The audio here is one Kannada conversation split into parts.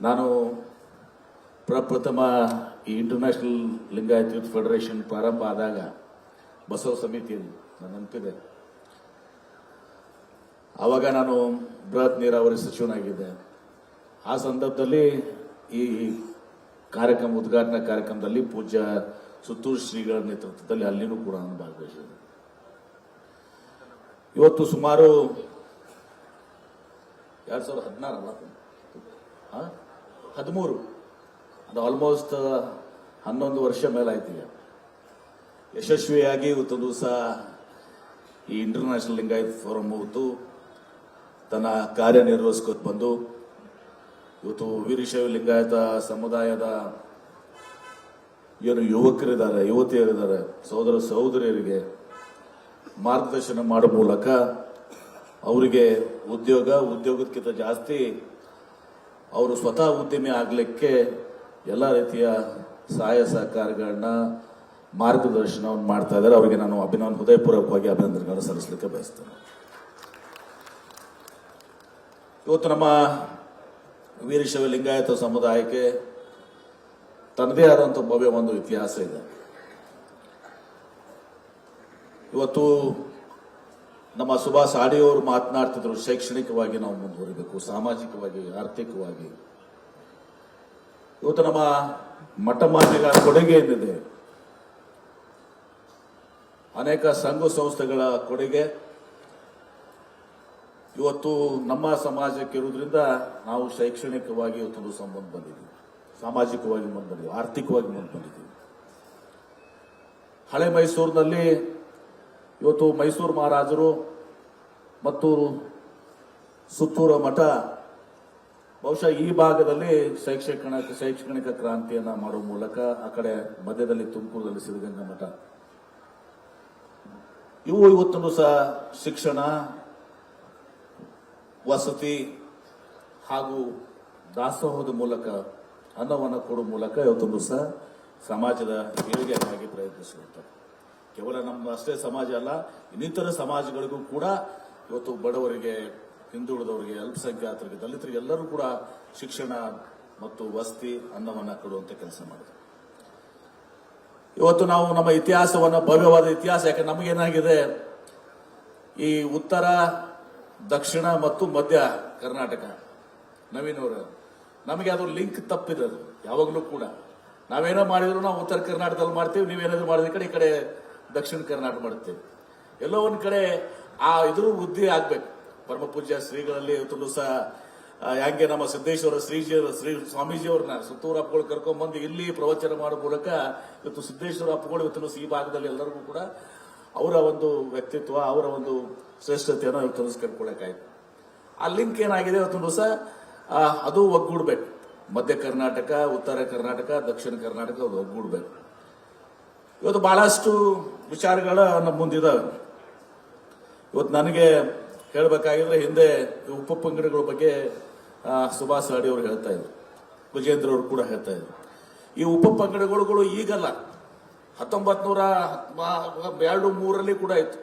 ನಾನು ಪ್ರಪ್ರಥಮ ಈ ಇಂಟರ್ನ್ಯಾಷನಲ್ ಲಿಂಗಾಯತ್ ಯೂತ್ ಫೆಡರೇಷನ್ ಪ್ರಾರಂಭ ಆದಾಗ ಬಸವ ಸಮಿತಿಯಲ್ಲಿ ನಾನು ನೆನಪಿದೆ. ಆವಾಗ ನಾನು ಬೃಹತ್ ನೀರಾವರಿ ಸಚಿವನಾಗಿದ್ದೆ. ಆ ಸಂದರ್ಭದಲ್ಲಿ ಈ ಕಾರ್ಯಕ್ರಮ ಉದ್ಘಾಟನಾ ಕಾರ್ಯಕ್ರಮದಲ್ಲಿ ಪೂಜ್ಯ ಸುತ್ತೂರು ಶ್ರೀಗಳ ನೇತೃತ್ವದಲ್ಲಿ ಅಲ್ಲಿನೂ ಕೂಡ ನಾನು ಭಾಗವಹಿಸಿದೆ. ಇವತ್ತು ಸುಮಾರು 2013 ಅದು ಆಲ್ಮೋಸ್ಟ್ 11 ವರ್ಷ ಮೇಲಾಯ್ತು. ಈಗ ಯಶಸ್ವಿಯಾಗಿ ಇವತ್ತು ದಿವಸ ಈ ಇಂಟರ್ನ್ಯಾಷನಲ್ ಲಿಂಗಾಯತ್ ಫೋರಂ ಹೊತ್ತು ತನ್ನ ಕಾರ್ಯನಿರ್ವಹಿಸ್ಕೊತ ಬಂದು ಇವತ್ತು ವೀರಶೈವ ಲಿಂಗಾಯತ ಸಮುದಾಯದ ಏನು ಯುವಕರಿದ್ದಾರೆ, ಯುವತಿಯರಿದ್ದಾರೆ, ಸಹೋದರ ಸಹೋದರಿಯರಿಗೆ ಮಾರ್ಗದರ್ಶನ ಮಾಡುವ ಮೂಲಕ ಅವರಿಗೆ ಉದ್ಯೋಗಕ್ಕಿಂತ ಜಾಸ್ತಿ ಅವರು ಸ್ವತಃ ಉದ್ಯಮಿ ಆಗಲಿಕ್ಕೆ ಎಲ್ಲ ರೀತಿಯ ಸಹಾಯ ಸಹಕಾರಗಳನ್ನ ಮಾರ್ಗದರ್ಶನವನ್ನು ಮಾಡ್ತಾ ಇದ್ದಾರೆ. ಅವರಿಗೆ ನಾನು ಹೃದಯಪೂರ್ವಕವಾಗಿ ಅಭಿನಂದನೆಗಳನ್ನು ಸಲ್ಲಿಸಲಿಕ್ಕೆ ಬಯಸ್ತೇನೆ. ಇವತ್ತು ನಮ್ಮ ವೀರಶೈವ ಲಿಂಗಾಯತ ಸಮುದಾಯಕ್ಕೆ ತನ್ನದೇ ಆದಂಥ ಭವ್ಯ ಒಂದು ಇತಿಹಾಸ ಇದೆ. ಇವತ್ತು ನಮ್ಮ ಸುಭಾಷ್ ಆಡಿಯವರು ಮಾತನಾಡ್ತಿದ್ರು, ಶೈಕ್ಷಣಿಕವಾಗಿ ನಾವು ಮುಂದುವರಿಬೇಕು, ಸಾಮಾಜಿಕವಾಗಿ, ಆರ್ಥಿಕವಾಗಿ. ಇವತ್ತು ನಮ್ಮ ಮಠ ಮಾನ್ಯಗಳ ಕೊಡುಗೆ ಏನಿದೆ, ಅನೇಕ ಸಂಘ ಸಂಸ್ಥೆಗಳ ಕೊಡುಗೆ ಇವತ್ತು ನಮ್ಮ ಸಮಾಜಕ್ಕೆ ಇರುವುದರಿಂದ ನಾವು ಶೈಕ್ಷಣಿಕವಾಗಿ ಇವತ್ತು ಸಂಬಂಧ ಬಂದಿದ್ದೀವಿ, ಸಾಮಾಜಿಕವಾಗಿ ಮುಂದೆ ಬಂದಿದ್ದೀವಿ, ಆರ್ಥಿಕವಾಗಿ ಮುಂದೆ ಬಂದಿದ್ದೀವಿ. ಹಳೆ ಮೈಸೂರಿನಲ್ಲಿ ಇವತ್ತು ಮೈಸೂರು ಮಹಾರಾಜರು ಮತ್ತು ಸುತ್ತೂರು ಮಠ ಬಹುಶಃ ಈ ಭಾಗದಲ್ಲಿ ಶೈಕ್ಷಣಿಕ ಕ್ರಾಂತಿಯನ್ನ ಮಾಡುವ ಮೂಲಕ, ಆ ಕಡೆ ಮಧ್ಯದಲ್ಲಿ ತುಮಕೂರಲ್ಲಿ ಸಿದ್ಧಗಂಗಾ ಮಠ, ಇವು ಇವತ್ತೂ ಸಹ ಶಿಕ್ಷಣ, ವಸತಿ ಹಾಗೂ ದಾಸೋಹದ ಮೂಲಕ, ಅನ್ನವನ್ನು ಕೊಡುವ ಮೂಲಕ ಇವತ್ತೊಂದು ಸಹ ಸಮಾಜದ ಏಳಿಗೆಗಾಗಿ ಪ್ರಯತ್ನಿಸುತ್ತಾರೆ. ಕೇವಲ ನಮ್ಮ ಅಷ್ಟೇ ಸಮಾಜ ಅಲ್ಲ, ಇನ್ನಿತರ ಸಮಾಜಗಳಿಗೂ ಕೂಡ ಇವತ್ತು ಬಡವರಿಗೆ, ಹಿಂದುಳಿದವರಿಗೆ, ಅಲ್ಪಸಂಖ್ಯಾತರಿಗೆ, ದಲಿತರಿಗೆ ಎಲ್ಲರೂ ಕೂಡ ಶಿಕ್ಷಣ ಮತ್ತು ವಸತಿ, ಅನ್ನವನ್ನು ಕೊಡುವಂತ ಕೆಲಸ ಮಾಡಿದೆ. ಇವತ್ತು ನಾವು ನಮ್ಮ ಇತಿಹಾಸವನ್ನು, ಭವ್ಯವಾದ ಇತಿಹಾಸ, ಯಾಕೆ ನಮಗೇನಾಗಿದೆ, ಈ ಉತ್ತರ, ದಕ್ಷಿಣ ಮತ್ತು ಮಧ್ಯ ಕರ್ನಾಟಕ, ನವೀನವರು, ನಮಗೆ ಅದು ಲಿಂಕ್ ತಪ್ಪಿದೆ. ಯಾವಾಗಲೂ ಕೂಡ ನಾವೇನೋ ಮಾಡಿದ್ರು ನಾವು ಉತ್ತರ ಕರ್ನಾಟಕದಲ್ಲಿ ಮಾಡ್ತೀವಿ, ನೀವೇನಾದ್ರು ಮಾಡಿದ ಈ ಕಡೆ ದಕ್ಷಿಣ ಕರ್ನಾಟಕ ಮಾಡ್ತೀವಿ. ಎಲ್ಲೋ ಒಂದ್ ಕಡೆ ಆ ಇದ್ರ ವೃದ್ಧಿ ಆಗ್ಬೇಕು. ಪರಮ ಪೂಜ್ಯ ಶ್ರೀಗಳಲ್ಲಿ ಇವತ್ತು ಸಹ ಹಂಗೆ ನಮ್ಮ ಸಿದ್ದೇಶ್ವರ ಶ್ರೀ ಸ್ವಾಮೀಜಿಯವ್ರನ್ನ ಸುತ್ತೂರು ಅಪ್ಪಗಳು ಕರ್ಕೊಂಡ್ಬಂದು ಇಲ್ಲಿ ಪ್ರವಚನ ಮಾಡೋ ಮೂಲಕ ಇವತ್ತು ಸಿದ್ದೇಶ್ವರ ಅಪ್ಪಗಳು ಇವತ್ತು ಈ ಭಾಗದಲ್ಲಿ ಎಲ್ಲರಿಗೂ ಕೂಡ ಅವರ ಒಂದು ವ್ಯಕ್ತಿತ್ವ, ಅವರ ಒಂದು ಶ್ರೇಷ್ಠತೆಯನ್ನು ಇವತ್ತು ಕರ್ಕೊಳ್ಳೋಕ್ಕಾಯ್ತು. ಆ ಲಿಂಕ್ ಏನಾಗಿದೆ ಇವತ್ತು ಸಹ ಅದು ಒಗ್ಗೂಡ್ಬೇಕು. ಮಧ್ಯ ಕರ್ನಾಟಕ, ಉತ್ತರ ಕರ್ನಾಟಕ, ದಕ್ಷಿಣ ಕರ್ನಾಟಕ ಅದು ಒಗ್ಗೂಡ್ಬೇಕು. ಇವತ್ತು ಬಹಳಷ್ಟು ವಿಚಾರಗಳ ನಮ್ಮ ಮುಂದಿದಾವೆ. ಇವತ್ತು ನನಗೆ ಹೇಳಬೇಕಾಗಿದ್ರೆ, ಹಿಂದೆ ಉಪ ಪಂಗಡಗಳ ಬಗ್ಗೆ ಸುಭಾಷ್ ಅಡಿ ಅವರು ಹೇಳ್ತಾ ಇದ್ರು, ವಿಜೇಂದ್ರ ಅವರು ಕೂಡ ಹೇಳ್ತಾ ಇದ್ರು. ಈ ಉಪ ಪಂಗಡಗಳು ಈಗಲ್ಲ, 1902-3 ಕೂಡ ಇತ್ತು.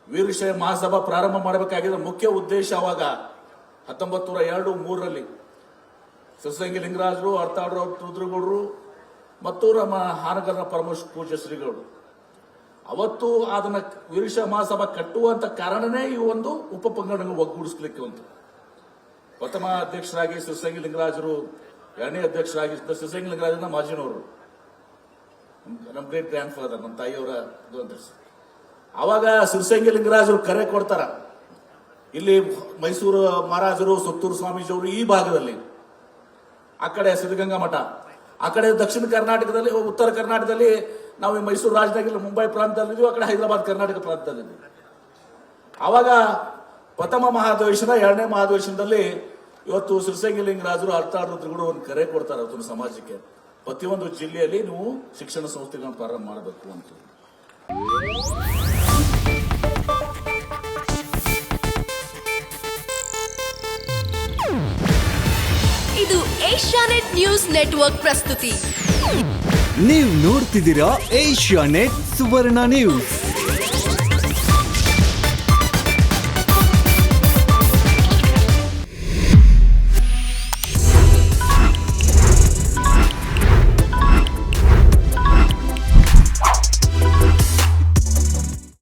ವೀರಶೈವ ಮಹಾಸಭಾ ಪ್ರಾರಂಭ ಮಾಡಬೇಕಾಗಿದ್ದ ಮುಖ್ಯ ಉದ್ದೇಶ ಅವಾಗ 1902-3 ಸಿದ್ಧಗಂಗಾ ಲಿಂಗರಾಜರು, ಅರ್ತಾಡ್ರು, ರುದ್ರಗೌಡರು ಮತ್ತು ನಮ್ಮ ಹಾನಗಲ್ನ ಪರಮ ಪೂಜ್ಯ ಶ್ರೀಗಳು ಅವತ್ತು ಅದನ್ನ ವೀರಶೈವ ಮಹಾಸಭಾ ಕಟ್ಟುವಂತ ಕಾರಣನೇ ಈ ಒಂದು ಉಪ ಪಂಗಡಗಳನ್ನು ಒಗ್ಗೂಡಿಸ್ಲಿಕ್ಕೆ ಅಂತ. ಪ್ರಥಮ ಅಧ್ಯಕ್ಷರಾಗಿ ಸಿದ್ಧಗಂಗಾ ಲಿಂಗರಾಜರು, ಎರಡನೇ ಅಧ್ಯಕ್ಷರಾಗಿ ಸಿದ್ಧಗಂಗಾ ಲಿಂಗರಾಜನ ಮಾಜಿನವರು, ನಮ್ಮ ಗ್ರೇಟ್ ಗ್ರ್ಯಾಂಡ್ ಫಾದರ್, ನಮ್ಮ ತಾಯಿಯವರ ಅಂತ. ಅವಾಗ ಸಿದ್ಧಗಂಗಾ ಲಿಂಗರಾಜರು ಕರೆ ಕೊಡ್ತಾರ, ಇಲ್ಲಿ ಮೈಸೂರು ಮಹಾರಾಜರು, ಸುತ್ತೂರು ಸ್ವಾಮೀಜಿಯವರು ಈ ಭಾಗದಲ್ಲಿ, ಆ ಕಡೆ ಸಿದ್ಧಗಂಗಾ ಮಠ, ಆ ಕಡೆ ದಕ್ಷಿಣ ಕರ್ನಾಟಕದಲ್ಲಿ, ಉತ್ತರ ಕರ್ನಾಟಕದಲ್ಲಿ ನಾವು ಮೈಸೂರು ರಾಜಧಾನಿ ಮುಂಬೈ ಪ್ರಾಂತದಲ್ಲಿದ್ದೀವಿ, ಆ ಕಡೆ ಹೈದರಾಬಾದ್ ಕರ್ನಾಟಕ ಪ್ರಾಂತದಲ್ಲಿದ್ದೀವಿ. ಆವಾಗ ಪ್ರಥಮ ಮಹಾಧಿವೇಶನ, ಎರಡನೇ ಮಹಾಧಿವೇಶನದಲ್ಲಿ ಇವತ್ತು ಸಿದ್ಧಗಂಗಾ ಲಿಂಗರಾಜರು, ಅರ್ತಾಡ್ರು ಒಂದು ಕರೆ ಕೊಡ್ತಾರೆ ಅವತ್ತು ಸಮಾಜಕ್ಕೆ, ಪ್ರತಿಯೊಂದು ಜಿಲ್ಲೆಯಲ್ಲಿ ನೀವು ಶಿಕ್ಷಣ ಸಂಸ್ಥೆಗಳನ್ನು ಪ್ರಾರಂಭ ಮಾಡಬೇಕು ಅಂತ. ಇದು ಏಷ್ಯಾನೆಟ್ ನ್ಯೂಸ್ ನೆಟ್ವರ್ಕ್ ಪ್ರಸ್ತುತಿ. ನೀವು ನೋಡ್ತಿದ್ದೀರಾ ಏಷ್ಯಾನೆಟ್ ಸುವರ್ಣ ನ್ಯೂಸ್.